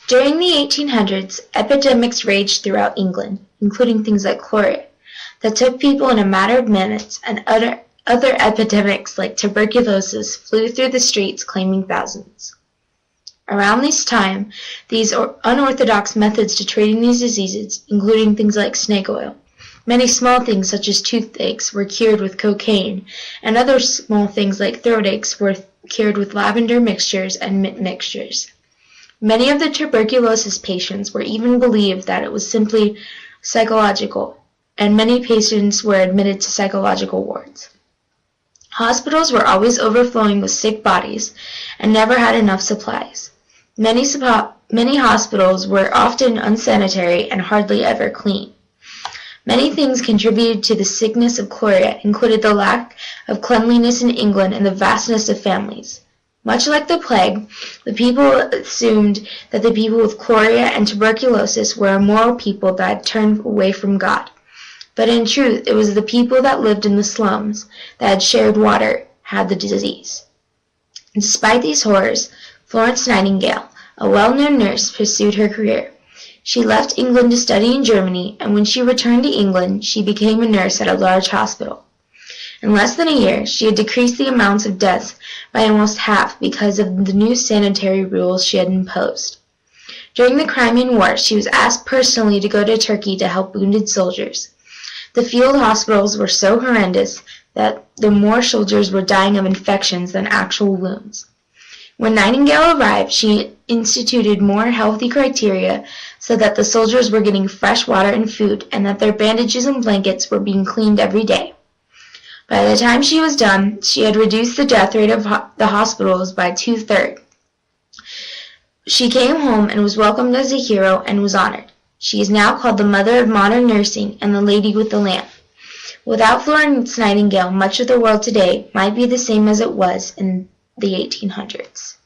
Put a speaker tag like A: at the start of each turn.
A: During the 1800s, epidemics raged throughout England, including things like cholera, that took people in a matter of minutes, and other epidemics like tuberculosis flew through the streets, claiming thousands. Around this time, these unorthodox methods to treating these diseases, including things like snake oil, many small things such as toothaches were cured with cocaine, and other small things like throat aches were cured with lavender mixtures and mint mixtures. Many of the tuberculosis patients were even believed that it was simply psychological, and many patients were admitted to psychological wards. Hospitals were always overflowing with sick bodies and never had enough supplies. Many hospitals were often unsanitary and hardly ever clean. Many things contributed to the sickness of cholera, including the lack of cleanliness in England and the vastness of families. Much like the plague, the people assumed that the people with cholera and tuberculosis were immoral people that had turned away from God. But in truth, it was the people that lived in the slums, that had shared water, had the disease. Despite these horrors, Florence Nightingale, a well-known nurse, pursued her career. She left England to study in Germany, and when she returned to England, she became a nurse at a large hospital. In less than a year, she had decreased the amounts of deaths by almost half because of the new sanitary rules she had imposed. During the Crimean War, she was asked personally to go to Turkey to help wounded soldiers. The field hospitals were so horrendous that the more soldiers were dying of infections than actual wounds. When Nightingale arrived, she instituted more healthy criteria so that the soldiers were getting fresh water and food, and that their bandages and blankets were being cleaned every day. By the time she was done, she had reduced the death rate of the hospitals by 2/3. She came home and was welcomed as a hero and was honored. She is now called the mother of modern nursing and the lady with the lamp. Without Florence Nightingale, much of the world today might be the same as it was in the 1800s.